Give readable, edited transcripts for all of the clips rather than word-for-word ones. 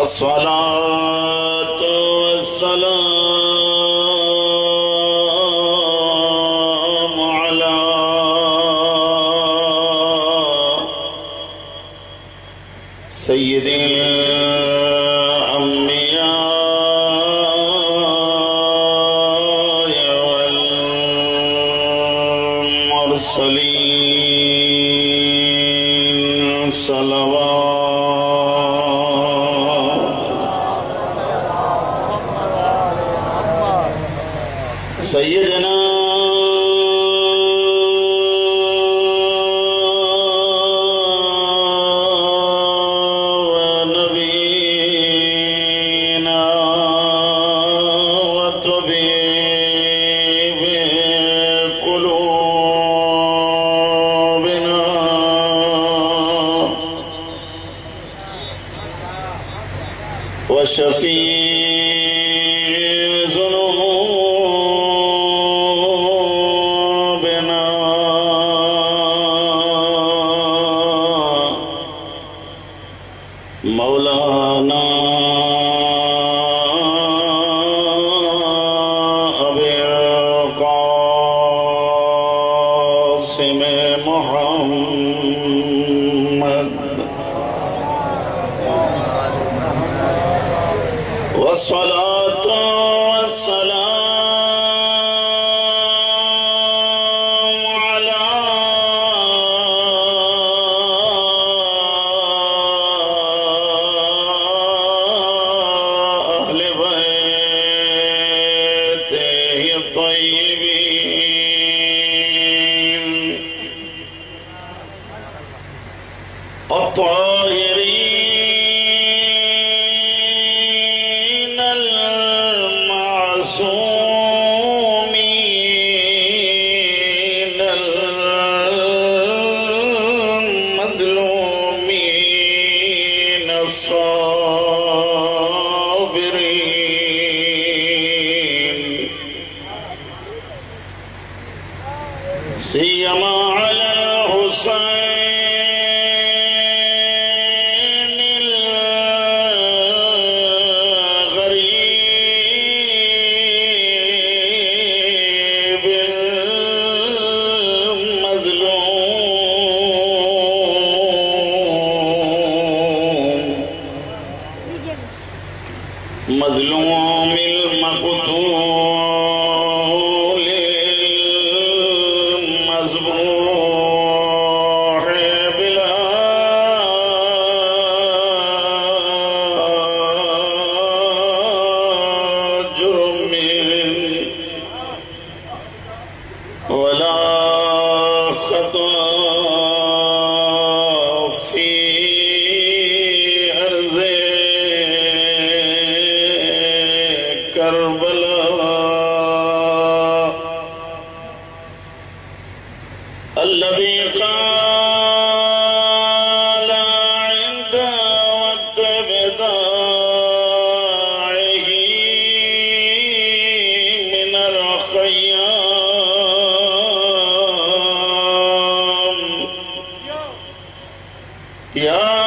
अस्सलातु वस्सलामु अला सय्यिदिल अंबिया वल मुरसलीन सलवात सय्यदना व नबीना व तबीबे कुलूबिना व शफी मौलाना अबुल क़ासिम मुहम्मद वस्सलातु वस्सलामु अला الطاهرين المعصومين المظلومين الصابرين سيما على الحسين मज़लूम मक़तूल मज़बूह बिला जुर्मिन वला ख़ता फ़ी अर्ज़े करबला الذي قال عند وقت بداعه من الخيام يا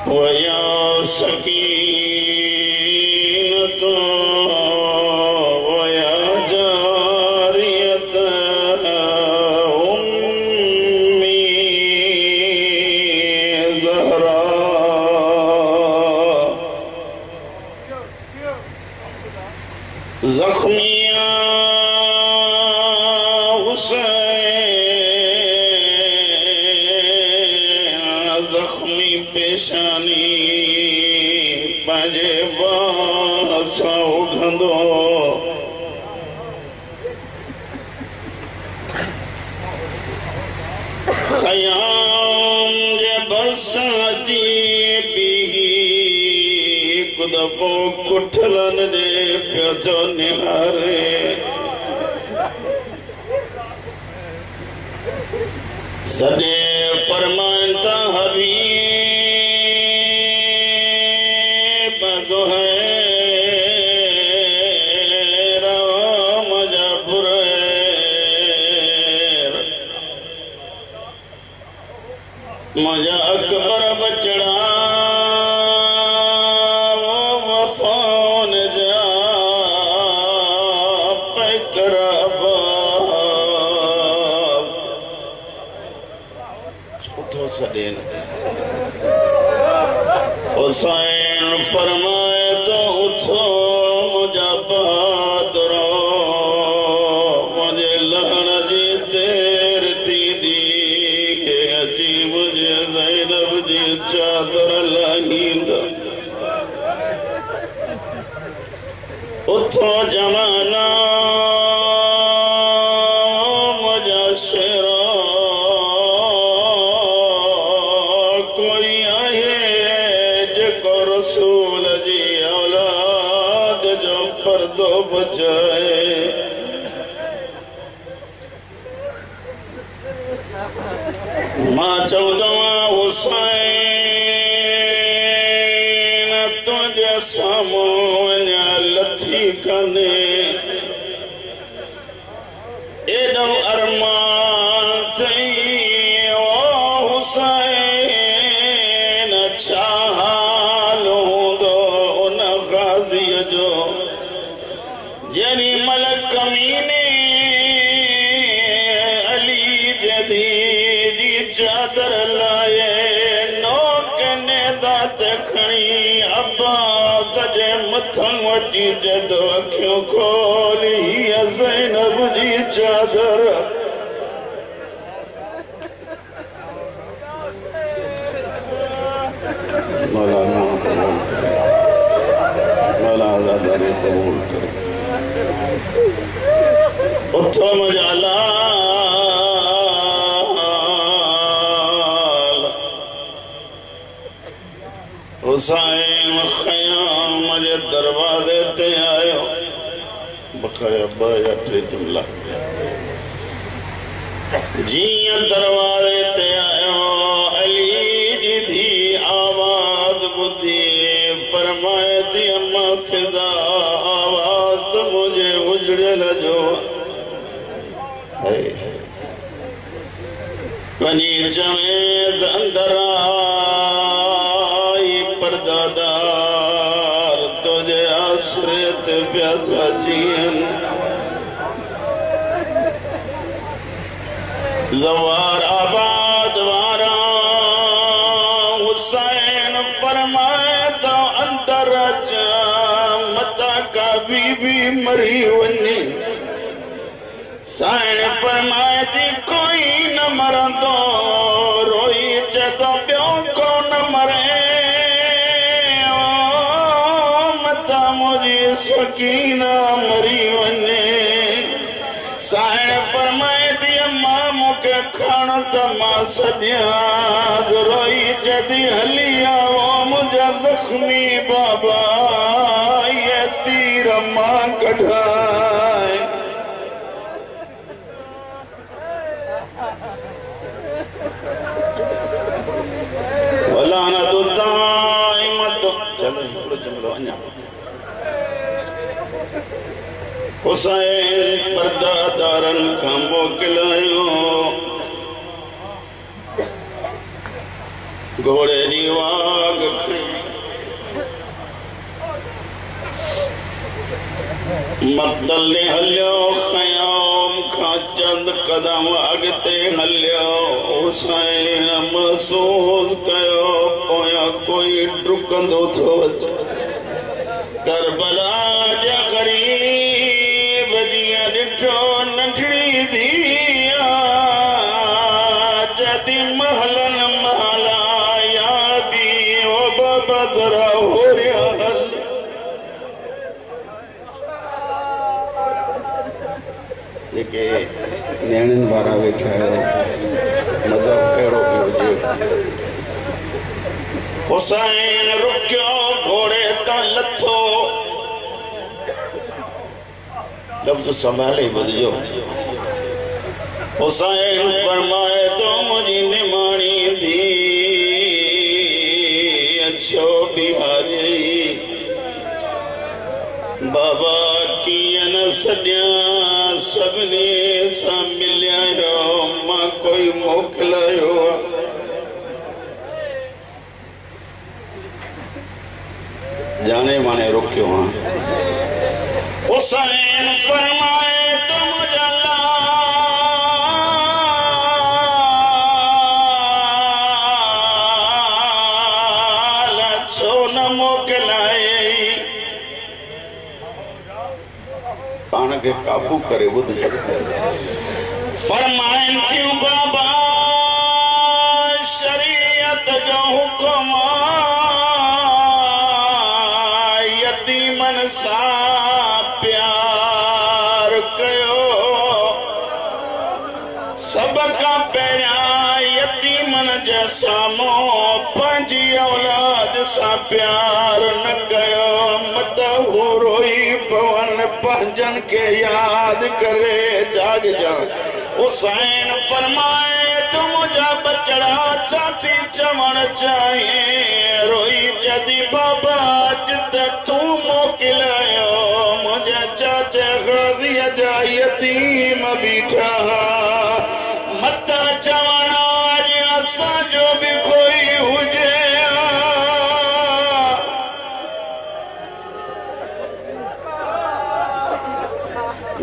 वया सकीनत वया जारियत उम्मी ज़हरा ज़ख्मिया हुसैन ज़ख्मी पेशानी पंहिंजे सां उघंदो ख़याम साजी भी कुदफो कुठलन दे पियो जो निहारे सदे फरमानता हबीब दुहैर मजा बुरैर मजा अकबर बचड़ा वफान जा पैकरा सदेन हुसैन फरमाए तो उठो मुझा बहादुरो मुझे लहन जी देर थी दी के अजी मुझे ज़ैनब जी चादर लाहींदा उठो जमाना मुझा शेरा रसूल जी औलाद जो पर्दो बचाए मां चौदवा हुसैन तुझे सामूं लथी कने एडो अरमान थई ओ हुसैन चाह जनी मलक कमीने अली जदी जी चादर लाए नौकने दात खणी अब्बास जे मथन वटी जदो अखियों खोली ज़ैनब जी चादर मौलाना आजादारी कबूल करे उठो मजाला हुसैन ख़याम मुझे दरवाजे ते आयो बकाया बाया टे जुमला जिया दरवाजे ते आयो अली जी थी आवाज बुधी फरमाए थी अम्मा फिजा आवाज तो मुझे उजड़े लजो वनी जमेज अंदर आई पर्दादार तुझे आसरत प्यासा जीन जवार आबाद वारा हुसैन फरमाए तो अंदर जा मता का बीबी मरी वनी साइन फरमाए थी कोई न मरंदो रोई जदो ॿियो कोन मरे मता मुझी सकीना मरी वने साइन फरमाए थी अम्मा मूंखे खण त मां सॼा रोई जदी हली आओ मुंहिंजा ज़ख्मी बाबा ये तीर मां कढाए हुसैन पर्दादारन का मोकिलायो घोड़े जी वाग मक्तल ने हलियो ख़याम का चंद कदम अगते हलियो हुसैन महसूस कयो पोया कोई डुकंदो थो करबला जा गरीब दिया डिठो नंढड़ी दिया जदी महलन महलाया भी ओ बाबा जरा हो रहा हल जेके नैणन वारा वेठा आहियो मज़हब कहिड़ो बि हुजे हुसैन रुकियो घोड़े तां लथो लफ्ज़ संभाले बुझो हुसैन फरमाए तो मुझी निमाणी दी अच्छो बिहारी बाबा कियन सॼा सभिनी सां मिलियो मां कोई मोकिलियो जाने माने रुकियो हाँ हुसैन फरमाए तो मुझे छो न मोकिलाए पान के काबू करे बुध फरमाइन क्यों बाबा शरीयत जो हुक्म यतीमन सा प्यार कयो सबका पहिरियां यतीमन जे साम्हूं पंहिंजी औलाद सां प्यार न कयो मत हू रोई पवन पंहिंजन के याद करे जाग जा हुसैन फरमाए तो मुझा बचड़ा छाती चवण चाहिए रोई जदी बाबा जित तू मोकिलायो मुझे चाचे गाज़ीअ जा यतीम बीठा मत चवण अज असांजो भी कोई हुजे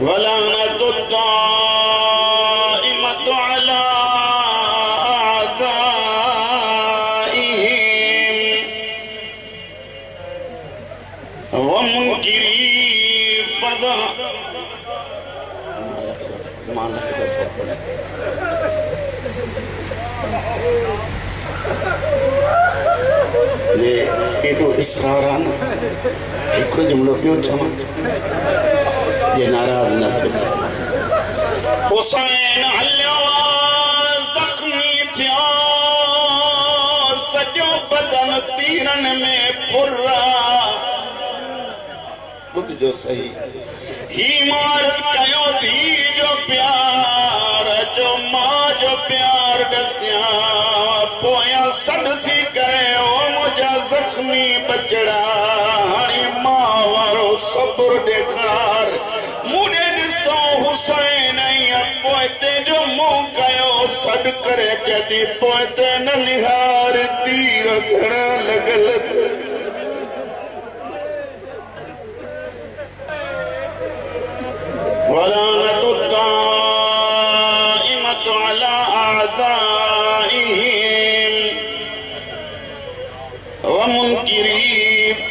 वलानतु दाइमतु अला आदाइहिम व मुनकिरी फदा मालक ये एडो इसरार है ना एक जुमलो पियो चमा ये नाराज न थे हुसैन हलियो जख्मी थियो सजो बदन तीरन में पुर्रा बुध जो सही ही मार कयो धी जो प्यार जो मां जो प्यार दसिया पोया सद थी कयो मुझा जख्मी बचड़ा हाणे मां वारो सब्र ॾेखार मुझे ॾिसो हुसैन पोइते जो मुंह कयो सॾ करे जदी पोइते न निहार तीर घणा लॻल वलानतु दाइमतु अला आदाइहिम व मुनकिरी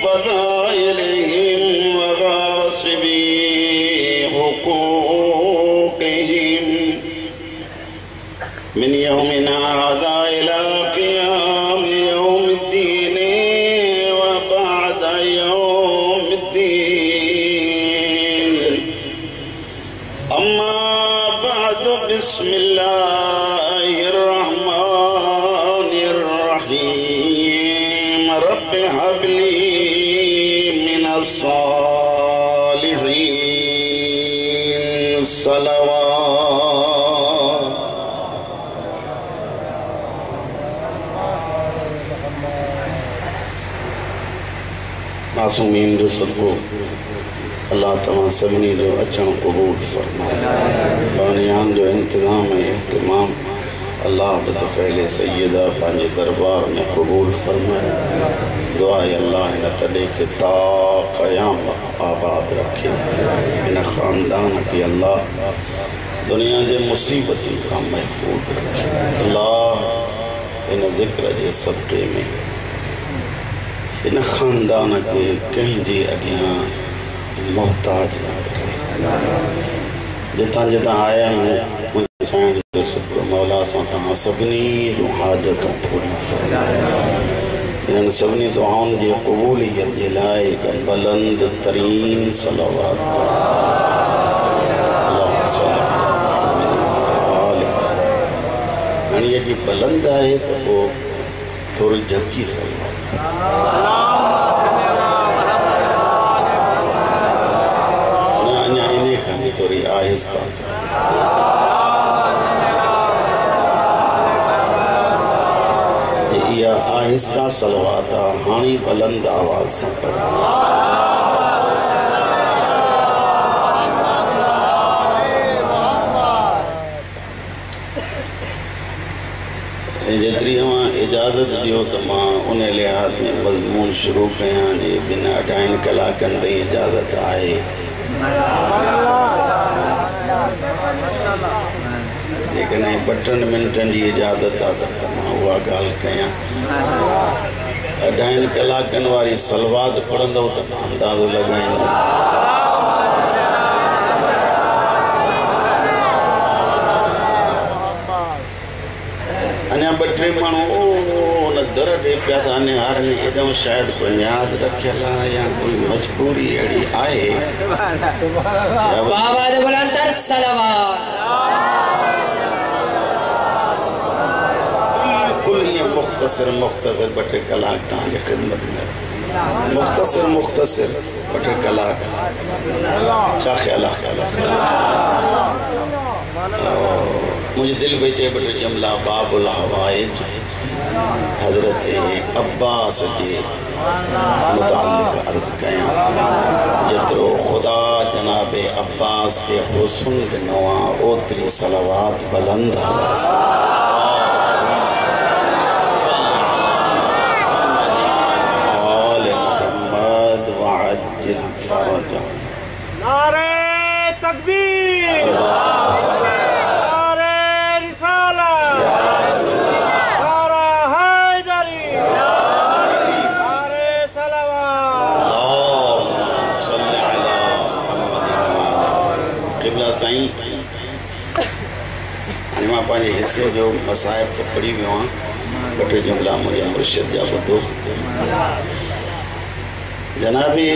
फदाइलिहिम व गासिबी हुकूकिहिम मिन यौमिना हाज़ा इला क़ियाम यौमिद्दीन व बअद यौमिद्दीन अम्मा बाद बिस्मिल्लाहिर रहमानिर रहीम रब्बि हबली मिनस सालिहीन सलवात मासूमीन जो सदको अल्लाह तमाम सभिनी जो अचण क़बूल फरमाए बानियान जो इंतज़ाम एहतमाम अल्लाह बतफ़ैले सैयदा पंहिंजे दरबार में क़बूल फरमाए दुआ अल्लाह इन तॾे के ता क़यामत आबाद रखे इन ख़ानदान के अल्लाह दुनिया के मुसीबतों का महफूज रखे अल्लाह इन ज़िक्र के सदक़े में इन ख़ानदान के कहीं जे अॻियां मोहताज न करे जितां जितां आया आहियूं मुंहिंजे साईं जो सदको मौला सां तव्हां सभिनी जूं हाजतूं पूरियूं फरमाए इन्हनि सभिनी दुआउनि जी क़बूलियत जे लाइ बुलंद तरीन सलावत हाणे जी बुलंद आहे त पोइ थोड़ी झपकी सलवात अञा इन्हें खानी थोड़ी आहिस्ता या आहिस्ता सलवाता हानी बुलंद आवाज से जेतरी इजाजत दियो तो मां उन लिहाज में मजमून शुरू कया बिना 2.5 कलाकनि ताईं इजाजत आहे लेकिन 2 मिनटनि जी इजाजत आहे त मां उहा ॻाल्हि कयां 2.5 कलाकनि वारी सलवात पढ़ंदव त मां अंदाज़ो लॻाईंदुमि अञा 2-3 माण्हू उन दर ॾे पिया था निहारनि एॾो शायदि कोई यादि रखियल आहे या कोई मजबूरी अहिड़ी आहे बिल्कुलु ईअं मुख़्तसिर 2-3 कलाक तव्हांजे ख़िदमत में मुख़्तसिर 2-3 कलाक छा ख़्यालु आहे मुझे दिल में चे 2 जुमला बाबुल हवाइज हजरत अब्बास के मुतालिक अर्ज कया जतरो खुदा जनाब अब्बास के हुस्न नवा ओतरी सलावत बुलंद आवाज आल मोहम्मद वअज्जिल फरज नारे तकबीर पांचे हिस्से जो मसाइब तो पढ़ी वियो 2 जुमला मुझे मुर्शिद जा ॿुधो जनाबी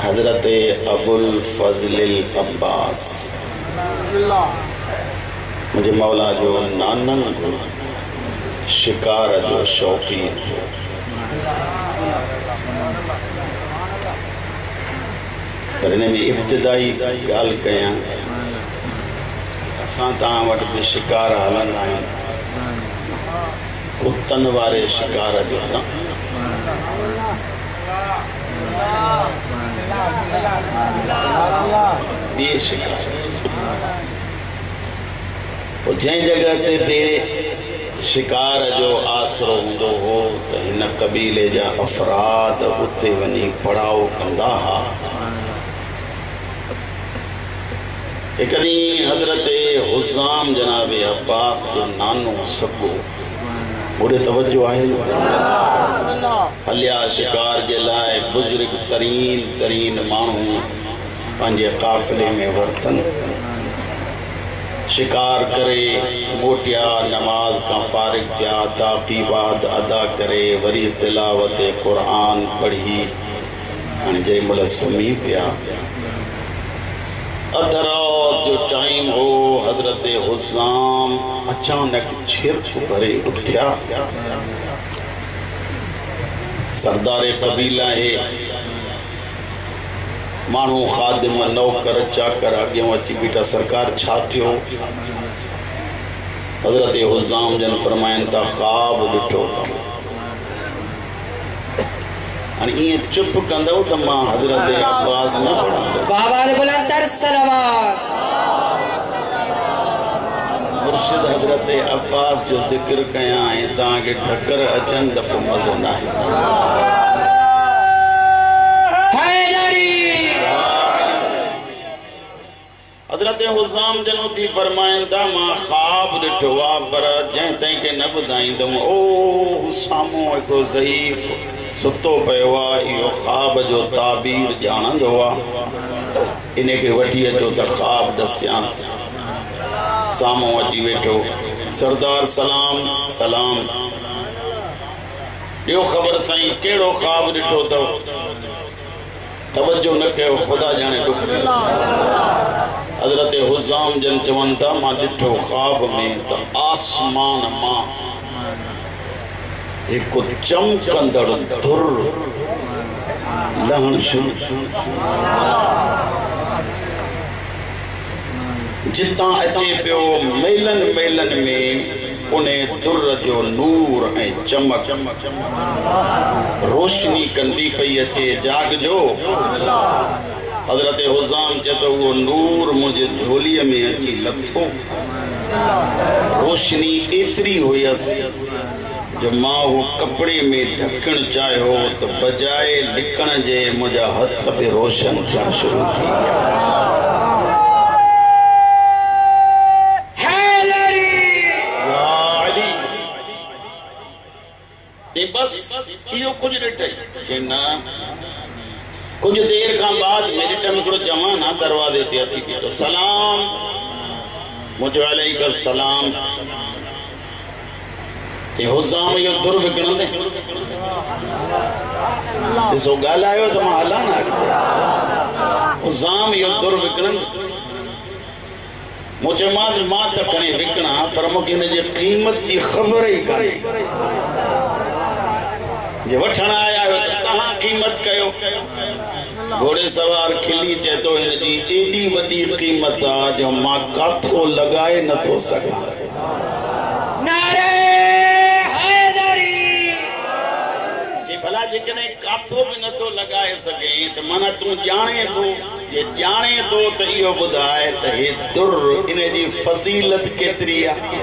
हजरत अबुल फजल अब्बास मुझे मौला जो नानंग शिकार जो शौकीन पर इन में इब्तिदाई ॻाल्हि कयां असां तव्हां वटि बि शिकार हलंदा आहिनि कुतनि वारे शिकार जो न ॿिए शिकार पोइ जंहिं जॻह ते बि शिकार जो आसरो हूंदो हो त हिन क़बीले जा अफ़राद उते वञी पड़ाव कंदा हुआ एक हजरत हुज़ाम जनाब अब्बास जो नानो सॻो मुड़े तवज्जो आहे हलिया शिकार जे लाइ बुज़ुर्ग तरीन माण्हू पंहिंजे काफ़िले में वरतनि शिकार करे मोटिया नमाज का फारिग थिया ताक़ीबात अदा करे वरी तिलावत क़ुरान पढ़ी हाणे जंहिं महिल सुम्ही पिया अधरात जो टाइम हो हजरत हुज़ाम अचानक छिरक भरे उठ्या सरदार कबीला है मानू खादिम नौकर चाकर अॻियों अची बीठा सरकार छा थियो हजरत हुज़ाम जन फरमाइनि था ख्वाब ॾिठो था ये चुप कंदो त मां हजरत अब्बास न पढ़ंदो बाबा ने बुलंदर सलावत मुर्शिद हजरत अब्बास जो जिक्र कया ऐं तां के ठक्कर अचन त पोइ मज़ो न हजरत हुज़ाम जनो थी फरमाइनि था मां ख्वाब ॾिठो आहे पर जंहिं ताईं के न ॿुधाईंदुमि ओ साम्हूं हिकिड़ो ज़ईफ़ सुतो पियो आहे इहो ख्वाब जो ताबीर ॼाणंदो आहे इन खे वठी अचो त ख्वाब ॾसियांसि साम्हूं अची वेठो सरदार सलाम सलाम ॾियो ख़बर साईं कहिड़ो ख्वाब ॾिठो अथव तवज्जो न कयो ख़ुदा ॼाणे ॾुख थियो हजरत हुज़ाम जन चवनि था मां ॾिठो ख्वाब में त आसमान मां एक चमकंदड़ धुर लहण शुरू जिता अचे पियो मेलन मेलन में उन्हें दुर जो नूर ऐं चमक रोशनी कंदी पई अचे। जागजो हजरत हुज़ाम चए तो वो नूर मुझे झोली में अची लथो। रोशनी एतरी हुयसि जो मां वो कपड़े में ढकण चाहियो तो बजाए लिकण जे मुझा हथ भी रोशन थियण शुरू थी गया। बस यो कुछ ॾिठई न कुछ देर का बाद मेरे टाइम हिकिड़ो जवान आहे दरवाजे ते अची बीठो। सलाम मुझे अलैका सलाम। हुज़ाम यो दुर विकणंदे ॾिसो ॻाल्हायो त मां हलां न अॻिते। हुज़ाम यो दुर विकणंदे मुझे मां त खणी विकणा पर मूंखे हिन जी क़ीमत जी ख़बर ई कान्हे। जे वठण आया हो तो तहां कीमत कयो। घोड़े सवार खिली चए तो हिन जी एडी वडी कीमत आ जो मां काथो लगाए नथो सघां। नारे हैदरी जे भला जेकॾहिं काथो भी नथो लगाए सघे त माना तू जाने तो ये जाने तो त इहो ॿुधाए त हे दुर इन जी फज़ीलत केतरी आहे।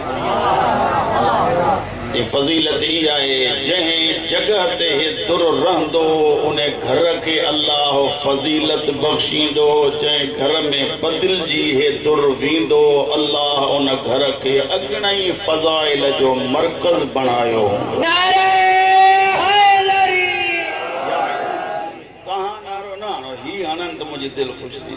ये फजीलत ही आए जहें जगह ते हे दुर रहंदो उन्हें घर के अल्लाह फजीलत बख्शींदो। जंहिं घर में बदिल जी हे दुर वींदो अल्लाह उन घर के अगणई फजाइल जो मरकज बनायो। नारे हैदरी तहां नारो ना ही आनंद मुझे दिल खुश थी।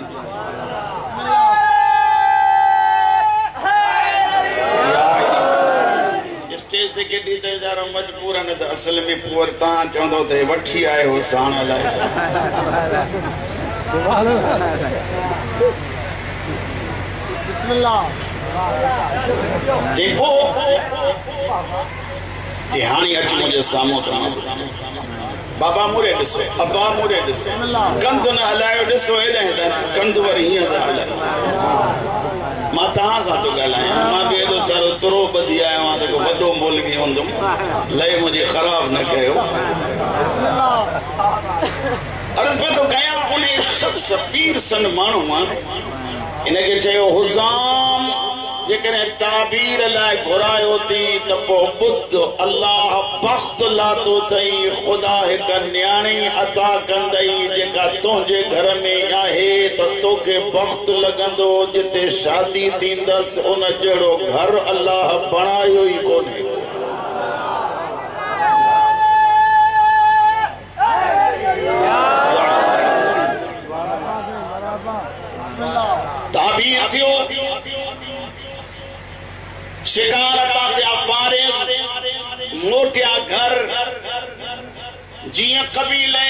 स्टेज से केॾी त वीचारा मजबूर आहिनि त असल में पोइ तव्हां चवंदो त वठी आए हो साण लाइ। जेको हाणे अच मुंहिंजे साम्हूं बाबा मूरे ॾिसो अब्बा मूरे ॾिसो कंध न हलायो ॾिसो हेॾे कंध वरी हीअं था हलायो। मां तहां सां तो ॻाल्हायां मां भी एॾो सारो तुरो ॿधी आयो आहियां त वॾो मौलवी हूंदुमि लय मुंहिंजी ख़राब न कयो। अर्ज़ पियो थो कयां उन शख़्स पीर सन माण्हू इनखे चयो हुज़ाम जेकॾहिं ताबीर लाइ घुरायो थी त पोइ ॿुध अल्लाह बख़्त लातो अथई। ख़ुदा हिक न्याणी अता कंदई जेका तुंहिंजे घर में आहे त तोखे बख़्त लॻंदो जिते शादी थींदसि उन जहिड़ो घर अल्लाह बणायो ई कोन्हे। ताबीर थियो शिकारता ते फारिग मोटिया घर जिया कबीले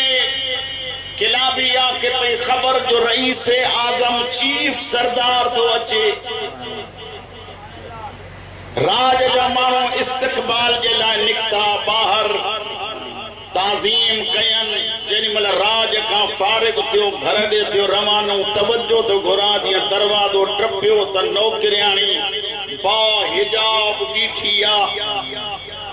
किलाबिया के पे खबर जो रईस आजम चीफ सरदार तो अचे राज जा माण्हू इस्तकबाल जे लाइ निकता बाहर ताज़ीम कयन। जेॾीमहिल राज खां फारिग थियो घर ॾे थियो रवानो तवज्जो थियो घुरां जीअं दरवाज़ो टपियो त नौकरियाणी बा हिजाब बीठी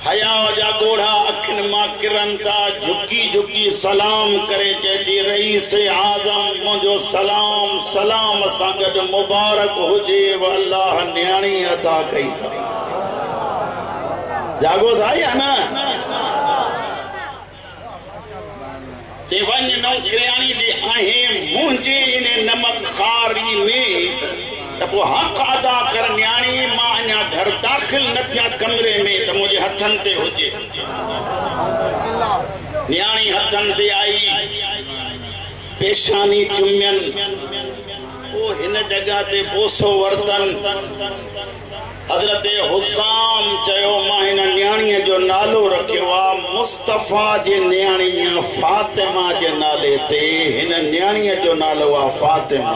हया जा गोढ़ा अखियुनि मां किरनि था झुकी झुकी सलाम करे चए थी रईस आज़म मुंहिंजो सलाम सलाम सां गॾु मुबारक हुजे अल्लाह न्याणी अता कई था। जागो था या न ते वन नौकरियाणी जे आहे मुंहिंजे इन नमक खारी में त पोइ हक़ अदा कर न्याणी मां अञा घर दाख़िल न थिया कमरे में त मुंहिंजे हथनि ते हुजे। न्याणी हथनि ते आई पेशानी चुमियन पोइ हिन जगह ते बोसो वरतन। हज़रत हुज़ाम चयो मां हिन न्याणीअ जो नालो रखियो आहे मुस्तफ़ा जे न्याणी फातिमा जे नाले ते। हिन न्याणीअ जो नालो आहे फातिमा।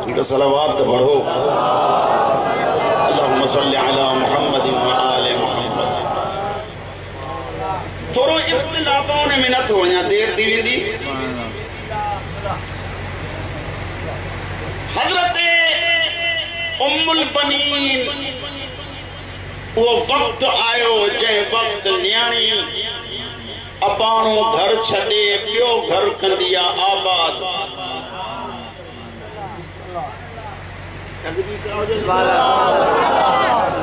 इनका सलावत पढ़ो अल्लाहुम्मा सल्ली अला मुहम्मद व आले मुहम्मद। थोरो इख्तिलाफ उन में न थो वञा देर थी वेंदी हजरत उम्मुल बनीन वो वक्त आयो जंहिं वक्त न्याणी अबाणो घर छॾे ॿियो घर कंदी आहे आबाद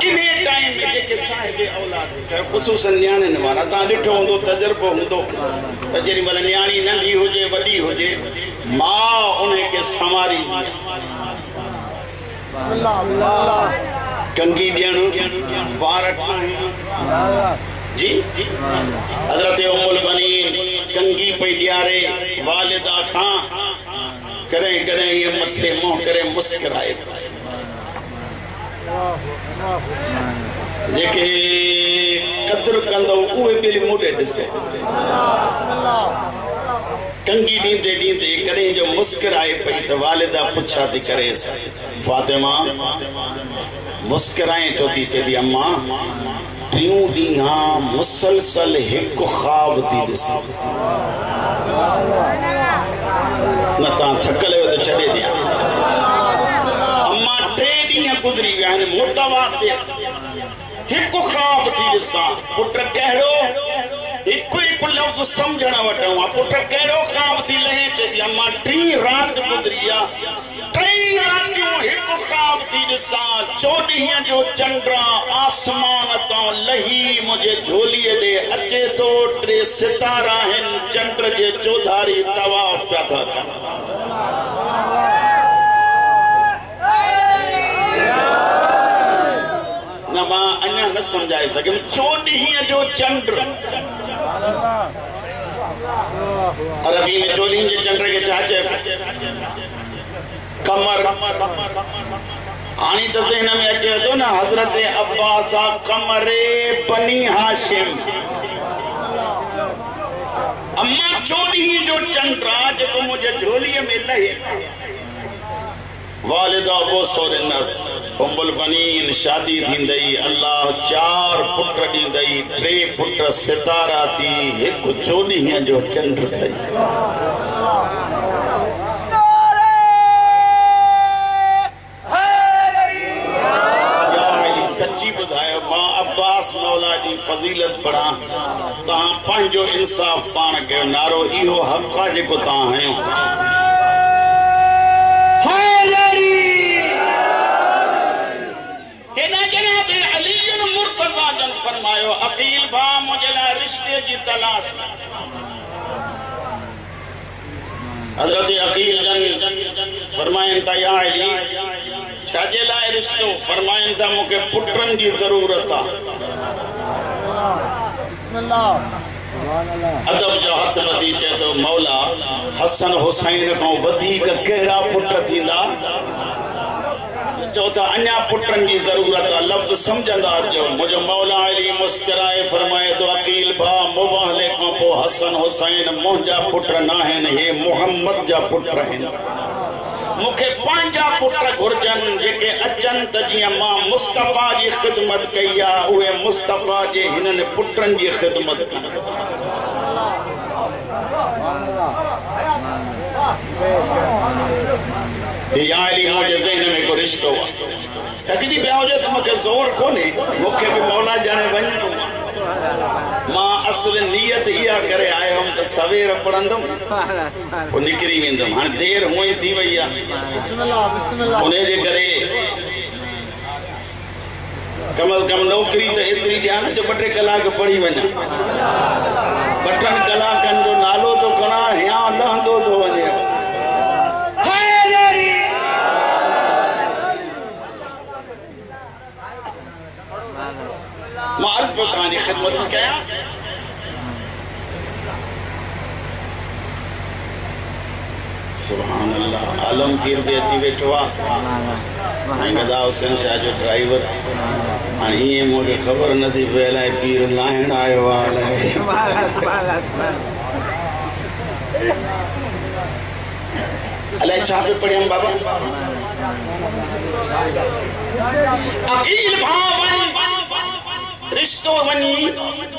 इन्हे टाइम में जेके साहिब औलाद ख़ुसूसन न्याणियुनि वारा तव्हां ॾिठो हूंदो तजुर्बो हूंदो त जेॾी महिल न्याणी नंढी हुजे वॾी हुजे मां उनखे संवारींदी कंगी ॾियणु वार जी हज़रत उम्मुल बनीन कंगी पई ॾियारे वालिदा खां कॾहिं कॾहिं ये मथे मुंह करे मुस्कुराए जेके कदर कंदो उहे ॿिए मुड़े ॾिसे कंगी ॾींदे ॾींदे कॾहिं जो मुस्कुराए पई त वालिदा पुछा थी करे फातिमा मुस्कुराए थो थी चए थी अम्मा टियों ॾींहं मुसलसल हिकु ख्वाब थी ॾिसी न तव्हां थकल आहियो त छॾे ॾियां अम्मा 3 ॾींहं गुज़री विया आहिनि मुतवातिर हिकु ख्वाब थी ॾिसां पुट कहिड़ो हिकु लफ़्ज़ सम्झण वटूं आहे पुट कहिड़ो ख्वाब थी लहे चए थी अम्मा 3 रात गुज़री आहे 3 रातियूं हिकु ख्वाब थी ॾिसां 14 जो चंड आसमान तां लही मुंहिंजे झोलीअ ॾे अचे थो 3 सितारा आहिनि चंड जे चौधारी तवाफ़ पिया था कनि न मां अञा न सम्झाए सघियुमि 14 जो चंड अरबी में 14 जे चंड खे छा चइबो कमर हाणे त ज़हन में अचे थो न हज़रत अब्बास कमरे बनी हाशिम अम्मा 14 जो चंड जेको मुंहिंजे झोलीअ में लहे वालिदा बोसो ॾिनस उम्मुल बनीन शादी थींदई अल्लाह 4 पुट ॾींदई 3 पुट सितारा थी हिकु 14 जो चंड थई सच्ची ॿुधायो मां अब्बास मौला जी फज़ीलत पढ़ा तव्हां पंहिंजो इंसाफ़ पाण कयो नारो इहो हक़ आहे जेको तव्हां हयो फरमायो अकील भा मुझे लाइ रिश्ते जी तलाश हजरत अकील जन फरमाइन था या अली छाजे लाइ रिश्तो फरमाइन था मूंखे पुटनि जी ज़रूरत आहे अदब जो हथ वधी चए थो मौला हसन हुसैन खां वधीक कहिड़ा पुट थींदा चौथा अन्या पुटन की जरूरत है लफ्ज समझंदा जो मुझे मौला अली मुस्कुराए फरमाए तो अकील भा मुबाहले को पो हसन हुसैन मुंजा पुत्र ना है हे मोहम्मद जा पुत्र हैं मुखे पांजा पुत्र घुरजन जेके अचन त जिया मां मुस्तफा जी खिदमत कया उहे मुस्तफा जे हिनन पुत्रन जी खिदमत कन याली मुझे ज़हन में को रिश्तो थकजी पिया हुजे तो मुझे जोर कोने मुखे भी मौला जाने वञणो मां असल नियत इहा करे आयो हम त सवेर पढ़ंदम ओ निकरी वेंदम हां देर हुई थी वई आ बिस्मिल्लाह उन्हें जे करे कम अज कम नौकरी तो एतरी ॾिया न जो 2-3 कलाक पढ़ी वञा 2 कलाकनि जो नालो तो खणा हिया लहंदो तो वञे मार्ज पे कहानी खिदमत क्या सुभान अल्लाह आलमगीर भी अची वेठो आहे साईं गदा हुसैन शाह जो ड्राइवर हाणे ईअं मूंखे ख़बर नथी पए अलाए पीर लाहिण आयो आहे अलाए छा पे पढ़ियमि बाबा अकील भाउ रिश्तो वनी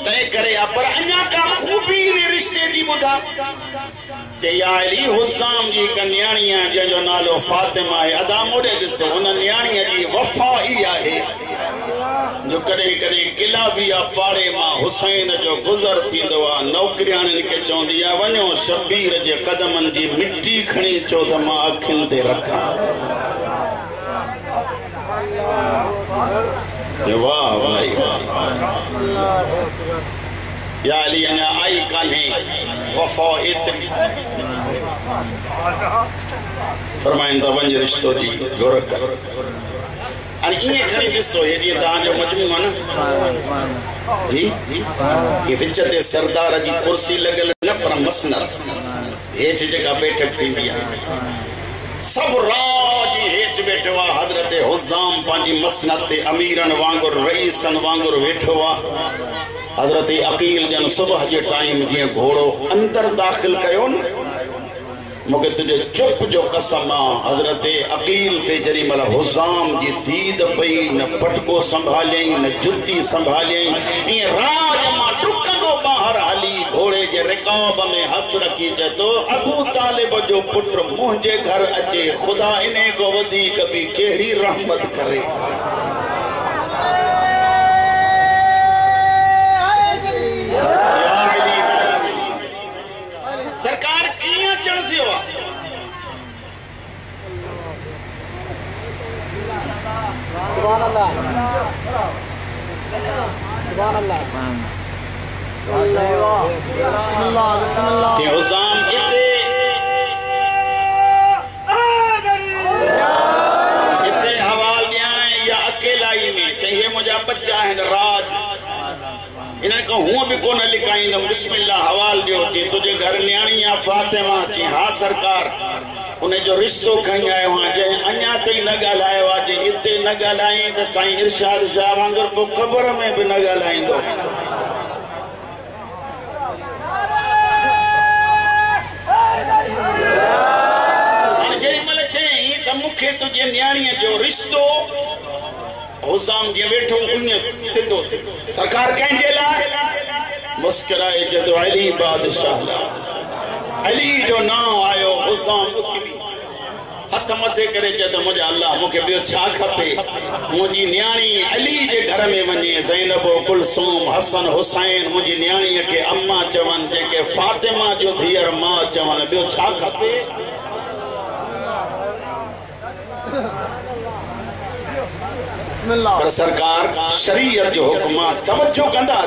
तय करे पर अन्या का खूबी ने रिश्ते दी बुधा के या अली हुस्साम जी कन्याणिया जो नालो फातिमा है अदा मोड़े दिसो उन न्याणीअ जी वफा ई आहे जो कदे कदे किला भी आ पाड़े मां हुसैन जो गुज़र थींदो आ नौकरियाणिन के चौंदी आ वञो शबीर जे कदमन जी मिट्टी खणी चो त मां अखिन ते रखा वाह भाई या अली अना आई कान्हे वफा इतनी फरमाइंदा वंज रिश्तो दी गौर कर और इने खणी दिसो हे जी ता जो मजमू है ना जी ये विच ते सरदार जी कुर्सी लगल न पर मसनद हेठ जगह बैठक थींदी है सब राज हेठ बैठो आ हजरत हुज़ाम पांजी मसनद ते अमीरन वांगुर रईसन वांगुर बैठो आ हजरत अकील जन सुबह जे टाइम जी घोड़ो अंदर दाखिल कयो न मुके तुझे चुप जो कसम हजरत अकील ते जरी मल हुज़ाम जी दीद पई न पटको संभालियई न जुती संभालियई ये राज मा टुकंदो बाहर हली घोड़े जे रिकाब में हथ रखी जतो अबू तालिब जो पुत्र मुझे घर अचे खुदा इने को वदी कभी केड़ी रहमत करे सरकार किया चढ़ दियो सुभान अल्लाह सुभान अल्लाह बिस्मिल्लाह बिस्मिल्लाह के हुज़ाम इते हवाल दिया या अकेला ही में चाहिए मुझे बच्चा है राज इन्हें को हूं भी कोन लिखाइंदम बिस्मिल्लाह हवाल दियो थी तुझे घर न्याणी या फातिमा थी हाँ सरकार उन्हें जो रिश्तो खई आयो हां जे अन्या तई न गालायो आज इते न गालाई त साईं इरशाद शाह वांगुर को कब्र में भी न गालाइंदो जे मल चई त मुखे तुझे न्याणी जो रिश्तो हुज़ाम जी बैठो उन्हें सिद्धो सरकार कहेंगे ला मुस्कुराए जदो अली बादशाह अली जो नाम आयो हुज़ाम उठी भी हथ मथे करे जदो मुझे अल्लाह मुखे बियो छा खपे मुजी न्याणी अली जे घर में वने ज़ैनब कुलसूम हसन हुसैन मुजी न्याणी के अम्मा चवन जे के फातिमा जो धीअर मां चवन बियो छा खपे पर सरकार शरीयत जो हुक्म तवज्जो कंदा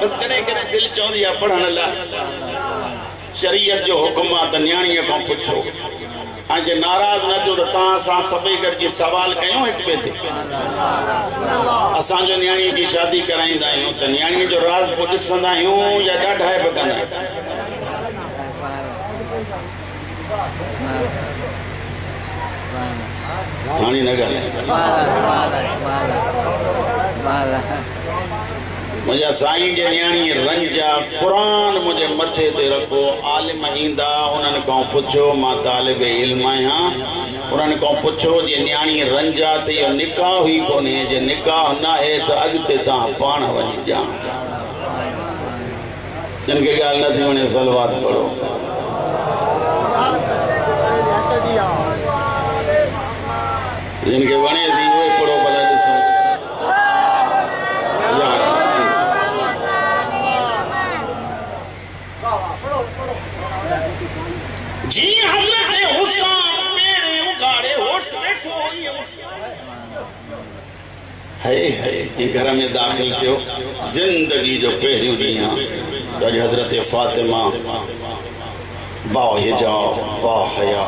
बस करे करे दिल चौंदी आ पढ़न ला शरीयत जो हुक्म त न्याणीअ को पुछो आज नाराज न थियो त तां सा सभई करके सवाल कयो एक बे ते असा जो न्याणी की शादी कराइंदा आहियूं त न्याणी जो राज को ॾिसंदा आहियूं या ॾाढा है बकंदा हानी न मुझे साईं जे न्याणी रंजा कुरान मुझे मथे ते रखो आलिम ईंदा उन्हनि को पुछो मां तालिब इल्म आहियां उन्हनि को पुछो जे न्याणी रंजा ते इहो निकाह ही कोन्हे जे निकाह न आहे त अॻिते तव्हां पाण वञी ॼाण जिन खे ॻाल्हि न थी वञे सलवात पढ़ो जिनके वणे थी उहे पढ़ो भला ॾिसो जी हज़रत हुज़ाम मेरे उगाड़े होठ बैठो है जी घर में दाखिल थियो जिंदगी जो पहिरियों ॾींहुं ॾाढी हज़रत फातिमा बा हिजाब बा हया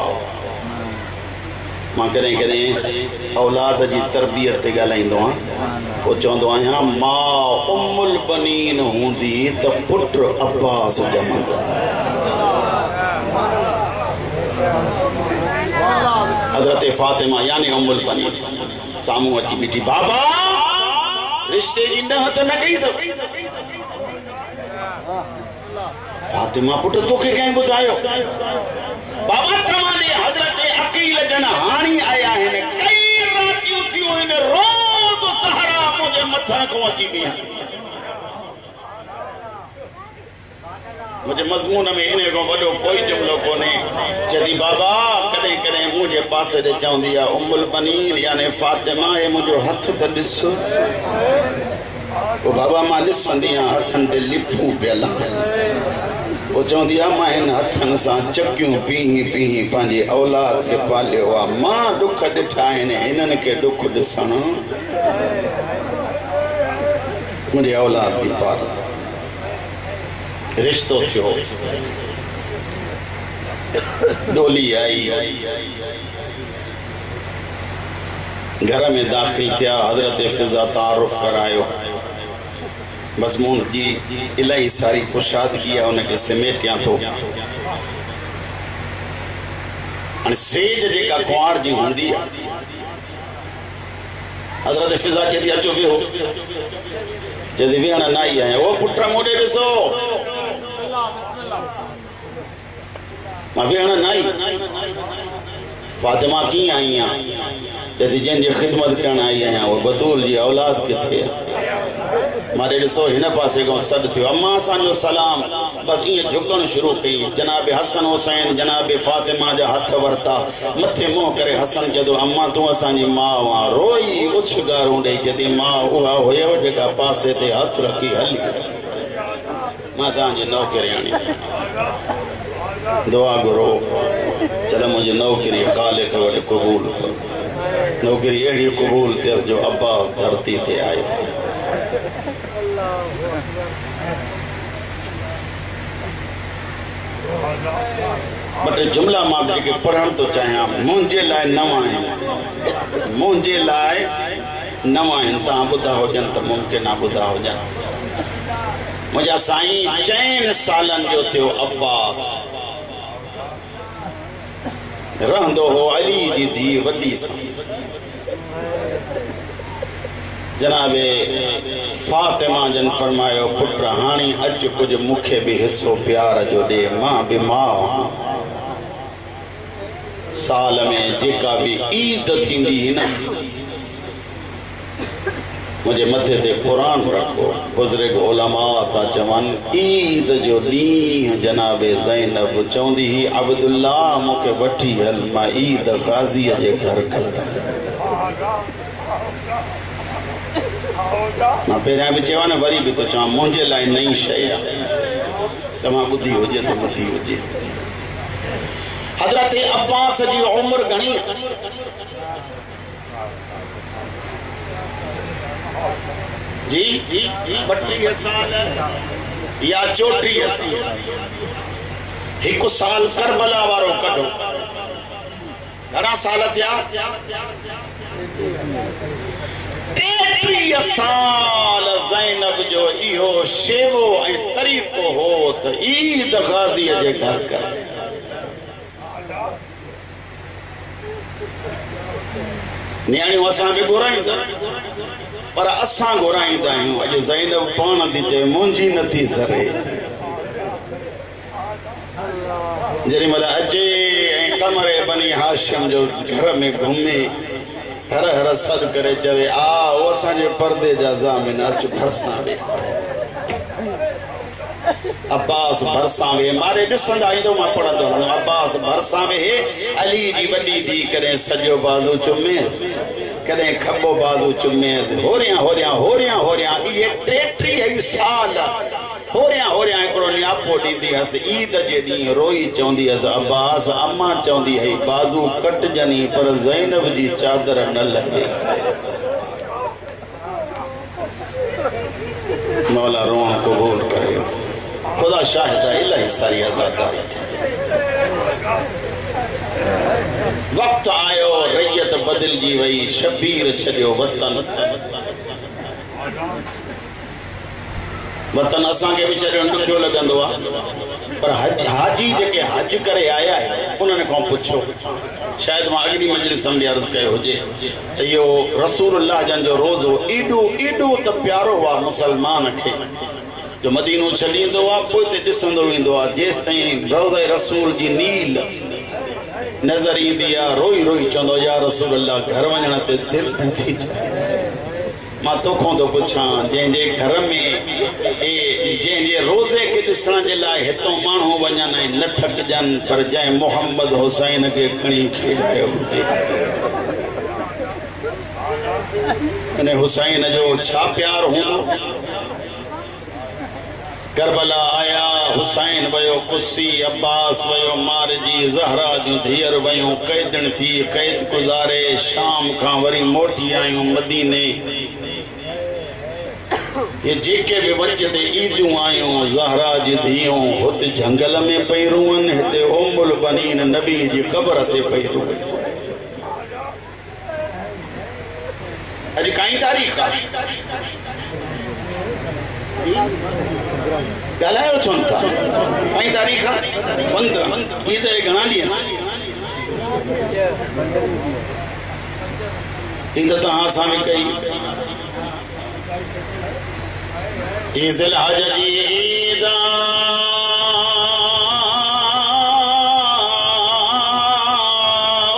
मां करें करें औलाद जी तरबियत ते ॻाल्हाईंदो आहियां पोइ चवंदो आहियां मां उम्मुल बनीन हूंदी त पुट अब्बास ॼमंदो हज़रत फातिमा यानी उम्मुल बनीन सामूं अची बीठी बाबा रिश्ते जी न त न कई अथव फातिमा पुट तोखे कंहिं ॿुधायो बाबा तव्हांजे हज़रत अकील जन हाणी आया आहिनि कई रातियूं थियूं आहिनि रोज़ सहरा मुंहिंजे मथां को अची बीहा मुझे मज़मून में इन को वॾो कोई जुमलो कोन्हे। चदी बाबा कॾहिं कॾहिं मुंहिंजे पासे ते चवंदी आहे उम्मुल बनीन यानी फातिमा हे मुंहिंजो हथ त ॾिसो। पोइ बाबा मां ॾिसंदी आहियां हथनि ते लिफूं पियल पोइ चवंदी आहे मां हिन हथनि सां चकियूं पीही पीही पंहिंजी औलाद खे पालियो आहे। मां ॾुख ॾिठा आहिनि हिननि खे ॾुख ॾिसण मुंहिंजी औलाद बि पाल रिश्तो थियो। डोली आई घर में दाखिल थिया हज़रत फिज़ा तारुफ करायो। मज़मून जी इलाही सारी कुशादगी आहे उनखे समेटिया थो। हाणे सेज जेका कुंवार जी हूंदी आहे हज़रत फिज़ा चए अचो वियो चए वेहण न आई आहियां। ओ पुट मोॾे ॾिसो मां वेहण न आई। फातिमा कीअं आई आहियां चए जंहिंजी ख़िदमत करण आई आहियां उहो बतूल जी औलाद किथे। मां ॾिसो हिन पासे खां सॾु थियो अम्मा असांजो सलाम। बसि ईअं झुकण शुरू कई। जनाब हसन हुसैन जनाब फातिमा जा हथ वरिता मथे मुंहुं करे हसन चयो अम्मा तूं असांजी माउ आहे। रोई उछगारूं ॾेई चई मां उहा हुयव जेका पासे ते हथ रखी हली। मां तव्हांजी नौकरियाणी दुआ घुरो चल मुंहिंजी नौकरी ख़ालिक वटि क़बूल नौकरी अहिड़ी क़बूल थियसि जो अब्बास धरती ते आयो। ॿ टे जुमला मां जेके पढ़ण थो चाहियां मुंहिंजे लाइ नवां आहिनि मुंहिंजे लाइ नवां आहिनि। तव्हां ॿुधा हुजनि त मुमकिन आहे ॿुधा हुजनि। मुंहिंजा साईं 4 सालनि जो थियो अब्बास रहंदो हो अली जी धीउ वॾी सां जनाबे फातिमा जन फरमायो पुट हाणे अच कुछ मूंखे भी हिस्सो प्यार जो दे। मां बीमार साल में जेका भी ईद थींदी ही न मुझे मथे ते कुरान रखो। बुजुर्ग उलमा था चवन ईद जो ॾींहुं जनाबे ज़ैनब चवंदी ही अब्दुल्ला मूंखे वठी हल मां ईद गाज़ीअ जे घर कंदा। मां पहिरियां बि चयो न वरी बि थो चवां मुंहिंजे लाइ नई शइ आहे। तव्हां ॿुधी हुजे त ॿुधी हुजे। हज़रत अब्बास जी उम्र घणी जी 32 साल या 34 साल। 1 साल करबला वारो कढो घणा साल थिया 33 साल। ज़ैनब जो इहो शेवो ऐं तरीक़ो हो त ईद गाज़ीअ जे घर कर। नियाणियूं असां बि घुराईंदा पर असां घुराईंदा आहियूं। अॼु ज़ैनब पाण थी चए मुंहिंजी नथी सरे। जेॾी महिल अचे ऐं कमरे बनी हाशिम जो घर में घुमे हर हर सद करे चवे आ वो असांजे पर्दे जा ज़ामिन अच भरसां वे। अब्बास भरसां वे मारे ॾिसंदा ईंदो मां पढ़ंदो हलंदो। अब्बास भरसां वे अली जी वॾी धीउ कॾहिं सॼो बाज़ू चुमेसि कॾहिं खॿो बाज़ू चुमेसि। होरियां होरियां होरियां होरियां इहे 33 साल होरियां होरियां हिकिड़ो नियापो ॾींदी हुअसि। ईद जे ॾींहुं रोई चवंदी हुअसि अब्बास अम्मा चवंदी हुई बाज़ू कटजनी पर ज़ैनब जी चादर न लहे। मौला रोअण क़बूल करे। खुदा शाहिद आहे इलाही सारी आज़ादारी। वक्त आयो रैयत बदिलजी वई शबीर छॾियो वतन। वतन असांखे बि छॾणु ॾुखियो लॻंदो आहे पर हाजी जेके हज करे आया आहिनि उन्हनि खां पुछो। शायदि मां अॻिली मजलिस में अर्ज़ कयो हुजे त इहो रसूलुल्लाह जन जो रोज़ो एॾो एॾो त प्यारो आहे मुसलमान खे जो मदीनो छॾींदो आहे पोइ ते ॾिसंदो ईंदो आहे जेसि ताईं रोज़े रसूल जी नील नज़र ईंदी आहे रोई रोई चवंदो या रसूल अल्लाह घर वञण ते दिलि नथी मां तोखों तो पुछां जंहिंजे घर में जंहिंजे रोज़े के ॾिसण जे लाइ हितों माण्हू वञनि ऐं न थकजनि पर जंहिं मोहम्मद हुसैन खे खणी खेॾायो हुजे अने हुसैन जो छा प्यार हूंदो। करबला आया हुसैन वयो कुसी अब्बास वयो मारजी ज़हरा जूं धीअर वयूं कैदन थी कैद गुज़ारे शाम खां वरी मोटी आयूं मदीने। ये जेके भी वचते ईदूं आयूं ज़हरा जी धीअरूं हुते जंगल में पई रुअन हिते उम्मुल बनीन नबी जी क़ब्र ते पई रुअन। अॼु काई तारीख़ आहे ॻाल्हायो छो था काई तारीख़ आहे 15 ईद जे घणा ॾींहं ईद तव्हां असां बि कई ईद हज जी ईद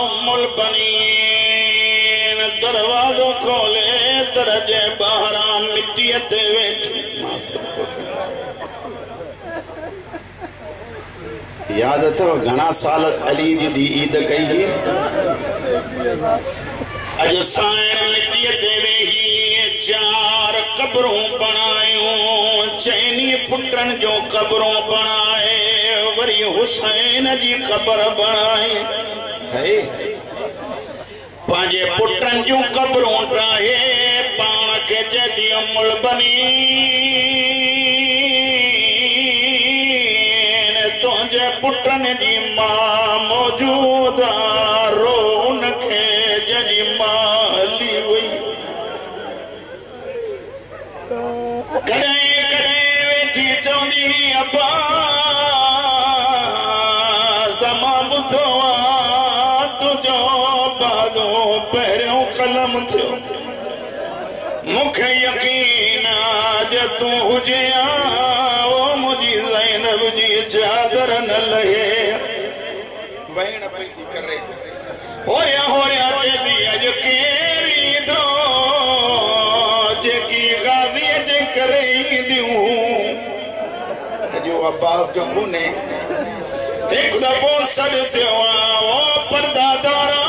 उम्मुल बनीन दरवाज़ो खोले दरजे ॿाहिरां मिटीअ ते वेठी याद अथव घणा साल अली जी धी ईद कई हुई। अॼु साईं मिटीअ ते वेही 4 क़बरूं बणायूं चइनी पुटनि जो क़बरूं बणाए वरी हुसैन जी क़बर बणाई पंहिंजे पुटनि जूं क़बरूं ठाहे पाण खे चइती उम्मुल बनीन तुंहिंजे पुटनि जी मां मौजूद रो उनखे जंहिंजी मां हली वई। कॾहिं कॾहिं वेठी चवंदी अब्बास मां ॿुधो आहे तुंहिंजो बादो पहिरियों कलम थियो मूंखे यकीन आहे तूं हुजे मुंहिंजी ज़ैनब जी चादर न लहे वहण पई थी करे होरिया होरिया चएती अॼु केरु ईंदो जेकी गाज़ीअ जे करे ईंदियूं। अॼु अब्बास जो कोन्हे हिकु दफ़ो सॾु थियो आहे परदादारा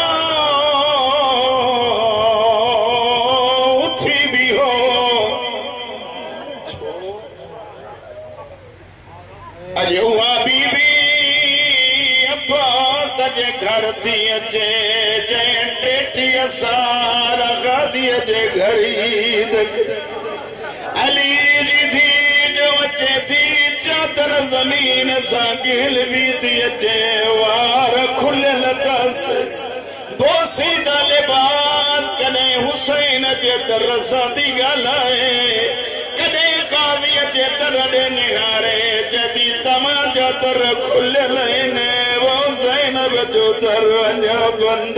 घर थी अचे जंहिं 30 साल गादीअ जे घर अली जी धी जो अचे थी चादर ज़मीन सां गिलवी थी अचे वार खुलियल अथसि बोसीदा लिबास कॾहिं हुसैन जे दर सां थी ॻाल्हाए कॾहिं काज़ीअ जे दर ॾे निहारे चएती तव्हांजा दर खुलियल आहिनि ज़ैनब जो दर अञा बंद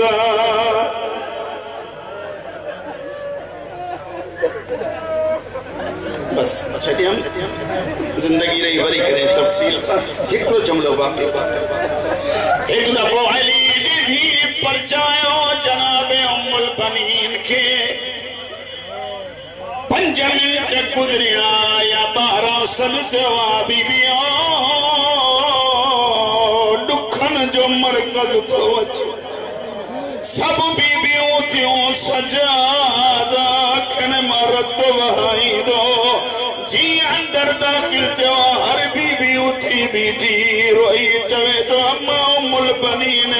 बस छॾियमि ज़िंदगी रही वरी करे तफ़सील सां हिकिड़ो जुमिलो वाक़ियो। हिकु दफ़ो अली जी धी परचायो जनाब उम्मुल बनीन खे 5 मिंट गुज़रिया या 12 सॾु थियो आहे बीबियो जो मरकज थो अचे सब बीबियूं थियूं सजादा खन मरत वहाईंदो जीअं अंदर दाख़िल थियो हर बीबी उथी बीठी रोई चवे तो अम्मा उम्मुल बनीन आ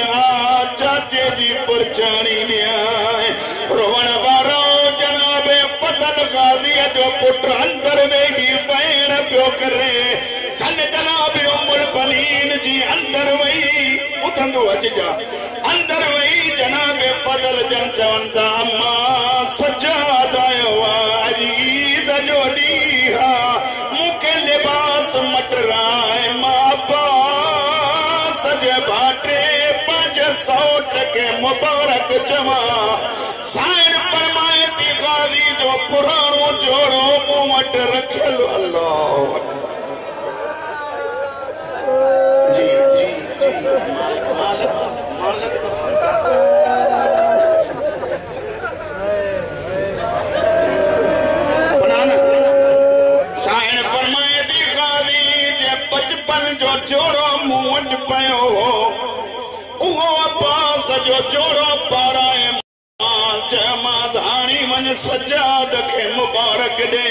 चाचे जी परचाणी ॾियां रोवण वारो जनाबे फज़ल गाज़ीअ जो पुट अंदर वेही वहण पियो करे सन जनाब उम्मुल बनीन जी अंदर वही उथंदो अचजा अंदर वही जनाब फज़ल जन चवन था अम्मा सजाद आयो आहे ईद जो ॾींहुं मूंखे लिबास मटराए मां अब्बास जे भाटे 5 सौट के मुबारक चवां साईं फरमाए थी गाज़ी जो पुराणो जोड़ो मूं वटि रखियल अल्लाह बचपन जो जोड़ो मूं वटि पियो हो उहो अब्बास जो जोड़ो पाराए चयमां धाणी वञ सजाद खे मुबारक ॾे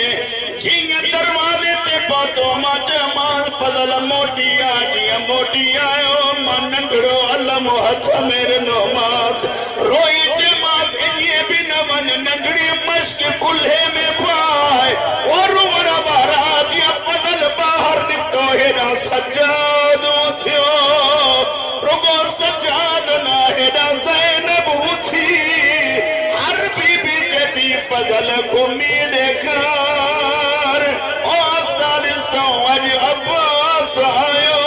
जीअं दरवाज़े ते पहुतो मां चयमां फज़ल मोटी आ जीअं मोटी आयो मां नंढड़ो अलम हथ में ॾिनोमांसि रोई चयमांसि इएं बि न वञ नंढड़ी मश्क कुल्हे में पाए और रुवण वारा जीअं फज़ल ॿाहिरि निकितो हेॾा सजाद थियो रुगो सजाद न हेॾा ज़ैनब थी हर बीबी चेती फज़ल घुमी ॾेखार ओ ॾिसो अॼु अब्बास आयो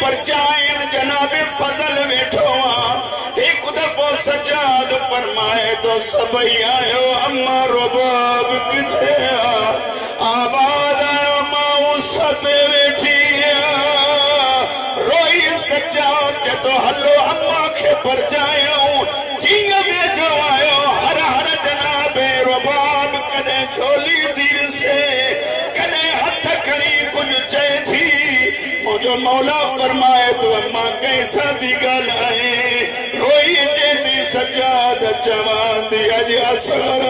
पर जाइन जनाबे फजल वेठो एक दफो सजाद फरमाए तो सबई आयो अम्मा रुबाब किथे आवाज आयो मां सते वेठी रोई सजाद तो हलो अम्मा के पर जायो जीअं वेठो आयो हर हर जनाबे रुबाब कदे झोली तीर से कदे हथ खणी कुछ चए थी जो मौला फरमाए तो अम्मा कैसा थी ॻाल्हाए रोई चेती सजाद चवां थी अॼु असर